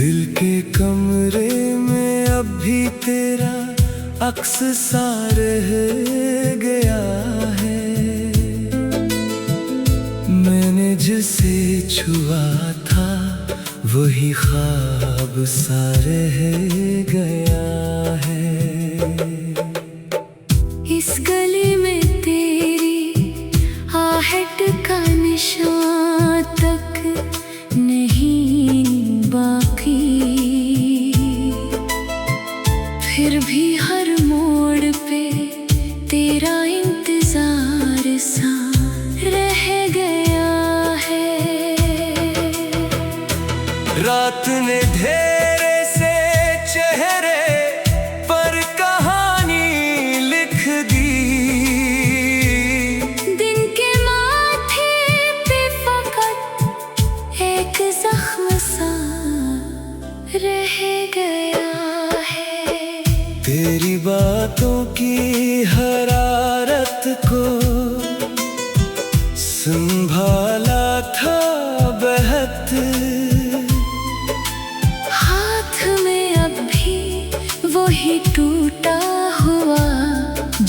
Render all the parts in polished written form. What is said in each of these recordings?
दिल के कमरे में अब भी तेरा अक्स सा रह गया है। मैंने जिसे छुआ था वही ख्वाब सा रह गया है। इस गली में तेरी आहट का निशान तक नहीं बाकी, फिर भी हर मोड़ पे तेरा इंतजार सा रह गया है। रात ने धेरे से चेहरे पर कहानी लिख दी, दिन के माथे पे फकत एक जख्म सा रह गया है। तेरी बातों की हरारत को संभाला था बेहद, हाथ में अब भी वही टूटा हुआ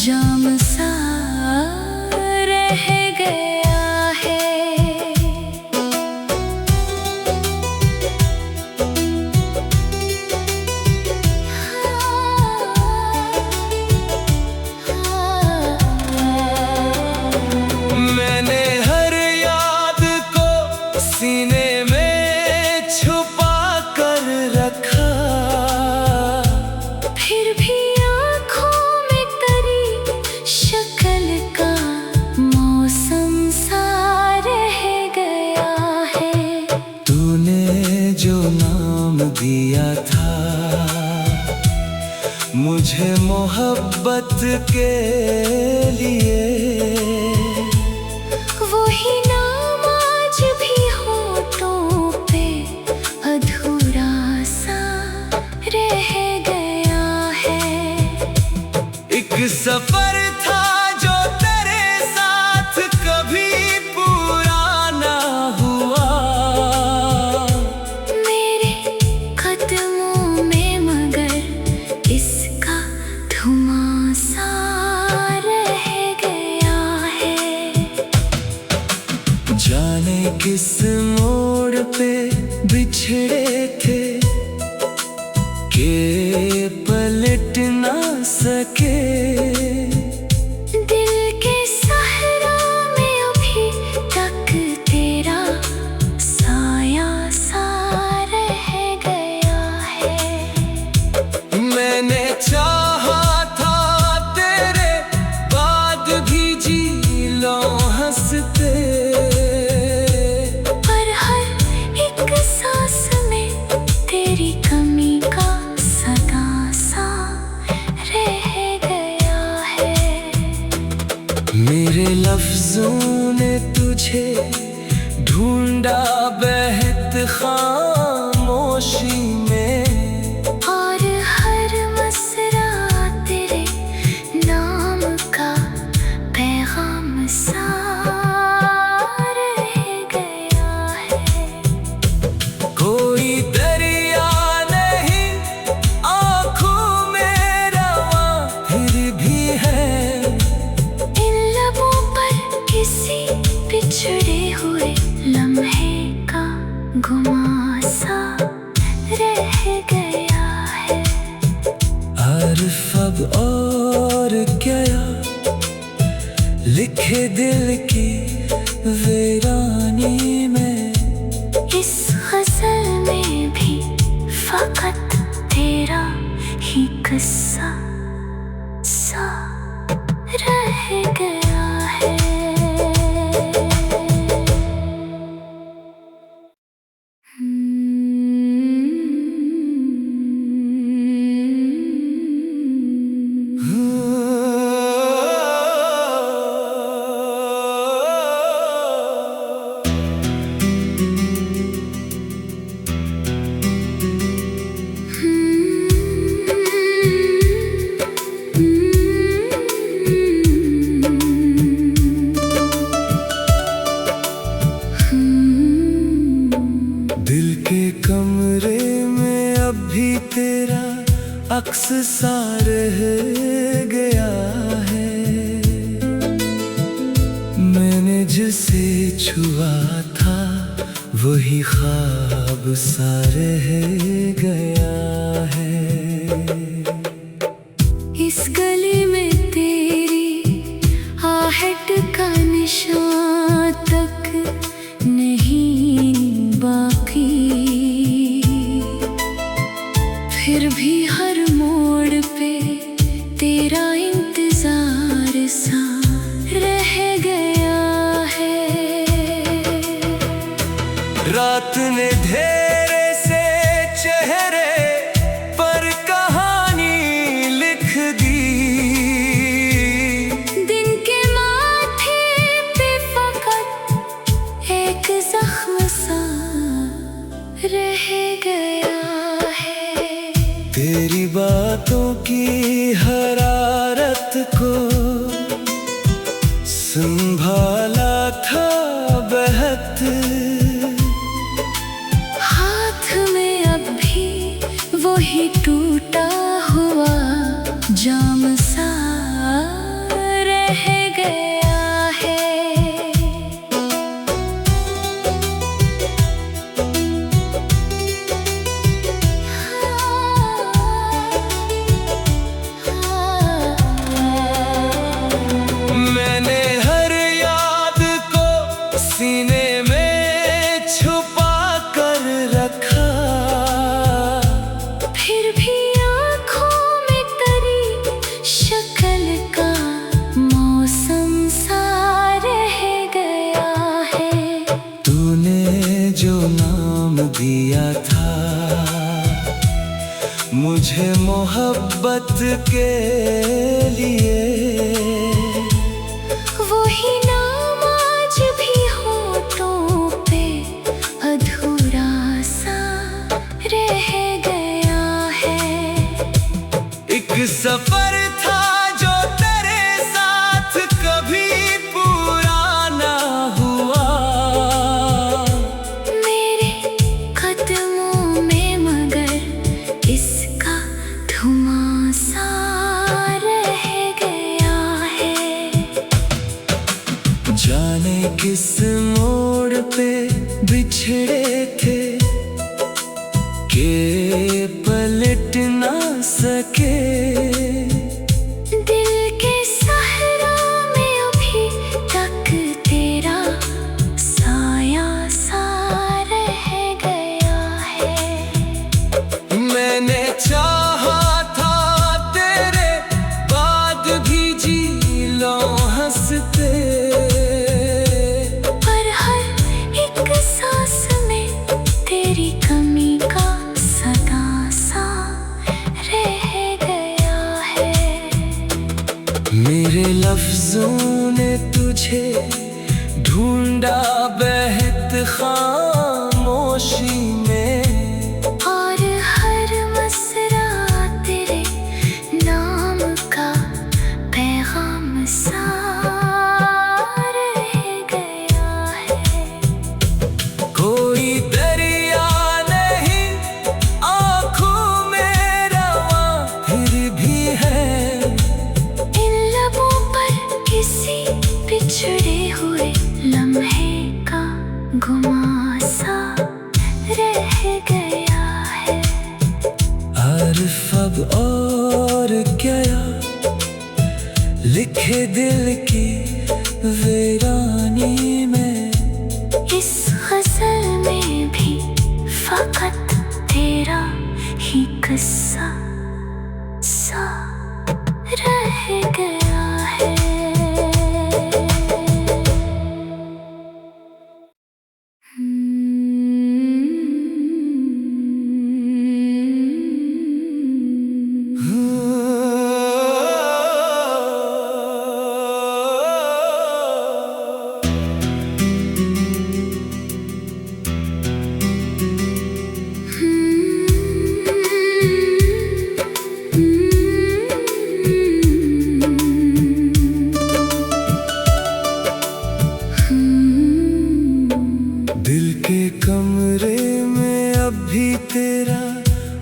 जाम सा रह गया है। मैंने हर याद को सीने में छुपा कर रखा, फिर भी आँखों में तेरी शक्ल का मौसम सा रह गया है। तूने जो नाम दिया था मुझे मोहब्बत के लिए, वही नाम आज भी होठों पे अधूरा सा रह गया है। एक सफर था जो तेरे साथ कभी पूरा ना हुआ, मेरे कदमों में मगर इसका धुआं सा रह गया है। जाने किस मोड़ पे बिछड़े थे के पलट ना सके, दिल के सहरा में अभी तक तेरा साया सा रह गया है। मैंने चाहा था तेरे बाद भी जी लो हंसते, पर हर एक सांस में तेरी कमी का सदा सा रह गया है। मेरे लफ्जों ने तुझे ढूंढा बेहद खामोशी में, और हर मसरा तेरे नाम का पैगाम सा रह गया है। कोई दरिया नहीं आँखों में रवा फिर भी है, इन लबों पर किसी बिछड़े हुए लम्हे का गुमा सा रह गया है। आरिफ अब और क्या लिखे दिल की वीरानी में, इस गज़ल में भी फकत तेरा ही किस्सा सा रह गया है। दिल के कमरे में भी तेरा अक्स सा रह गया है। मैंने जिसे छुआ था वही ख्वाब सा रह गया है। इस गली में तेरी आहट का निशान तक नहीं बाकी, फिर भी हर मोड़ पे तेरा इंतजार सा रह गया है। रात ने ढेरे से चेहरे पर कहानी लिख दी, दिन के माथे पे फकत एक जख्म सा रह गया है। तेरी बातों की हरारत को संभाला था बहत, हाथ में अब भी वही टूटा हुआ जाम सा रह गया है। मैंने हर याद को सीने में छुपा कर रखा, फिर भी आँखों में तेरी शक्ल का मौसम सा रह गया है। तूने जो नाम दिया था मुझे मोहब्बत के लिए, वही नाम आज भी होठों पे अधूरा सा रह गया है। एक सफर था जो तेरे साथ कभी पूरा ना हुआ, मेरे कदमों में मगर इसका धुआं सा रह गया है। जाने किस मोड़ पे बिछड़े थे के पलट ना सके, दिल के सहरा में अभी तक तेरा साया सा रह गया है। मैंने चाहा था तेरे बाद भी जी लो हंसते, पर हर एक सांस में तेरी कमी का सदा सा रह गया है। मेरे लफ्जों ने तुझे ढूंढा बहत खामोशी में, और हर मसरा तेरे नाम का पैगाम सा रह गया है। कोई दरिया नहीं आँखों में रवा फिर भी है, इन लबों पर किसी बिछड़े हुए लम्हे का गुमा सा रह गया है। आरिफ अब और क्या लिखे दिल की वीरानी में, इस गजल में भी फकत तेरा ही किस्सा सा रह गया है।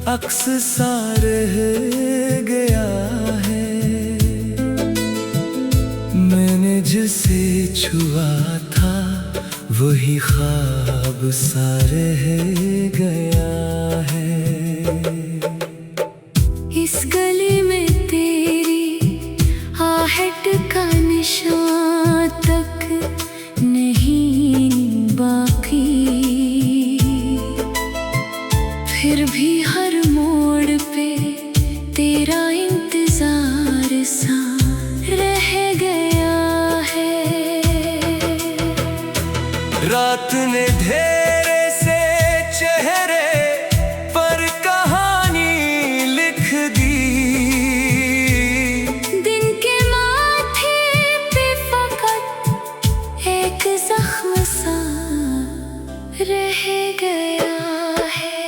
अक्स सा रह गया है। मैंने जिसे छुआ था वही ख्वाब सा रह गया है। इस गली में तेरी आहट का निशान तक नहीं बाकी, फिर भी हर मोड़ पे तेरा इंतजार सा रह गया है। रात ने धेरे से चेहरे पर कहानी लिख दी। दिन के माथे पे फकत एक जख्म सा रह गया है।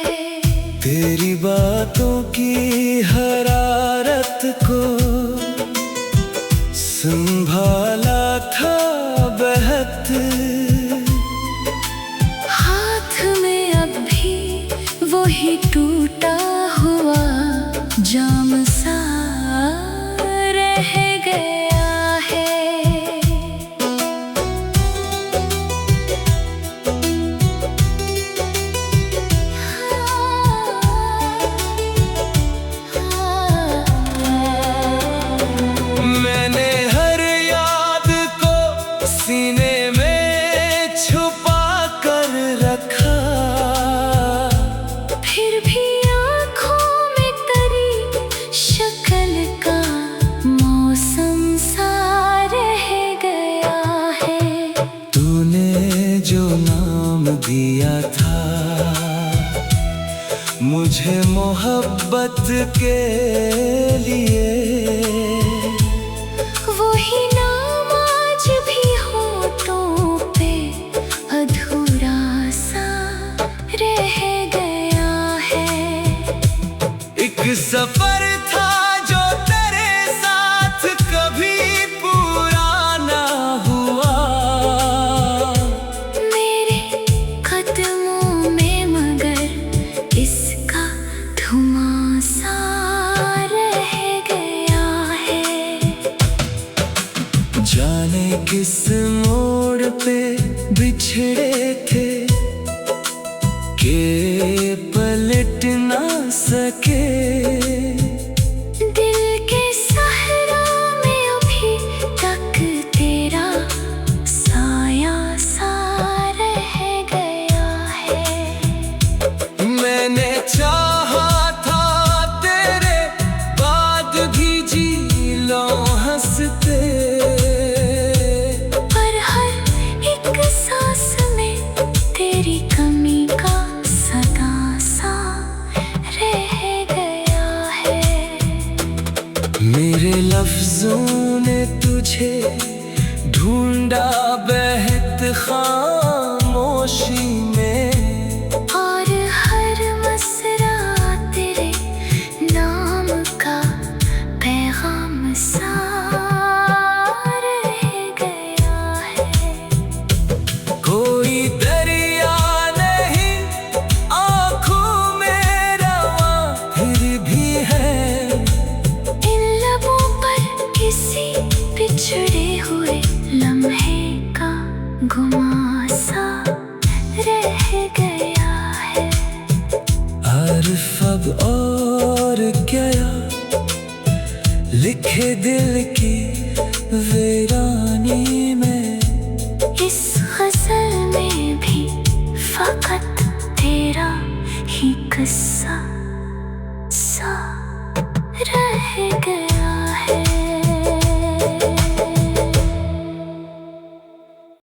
तेरी बातों की हरारत को संभाला था बहत, हाथ में अब भी वही टूटा हुआ जाम सा रह गया है। मैंने हर याद को सीने में छुपा कर रखा, फिर भी आँखों में तेरी शक्ल का मौसम सा रह गया है। तूने जो नाम दिया था मुझे मोहब्बत के लिए, वही नाम आज भी होठों पे अधूरा सा रह गया है। एक सफर था जो तेरे साथ कभी पूरा ना हुआ। मेरे कदमों में मगर इसका धुआं सा रह गया है। जाने किस मोड़ पे बिछड़े थे के पलट ना सके। दिल के सहरा में अभी तक तेरा साया सा रह गया है। मैंने चाहा था तेरे बाद भी जी लो हंसते, पर हर एक सांस में तेरी कमी का सदा सा रह गया है। मेरे लफ्जों ने तुझे ढूंढा बहत खामोशी में, और हर मसरा तेरे नाम का पैगाम सा रह गया है। कोई दरिया नहीं आँखों में रवा फिर भी है। इन लबों पर किसी बिछड़े हुए लम्हे का गुमा सा रह गया है। आरिफ अब और क्या लिखे दिल की वीरानी में। इस गज़ल में भी फकत तेरा ही किस्सा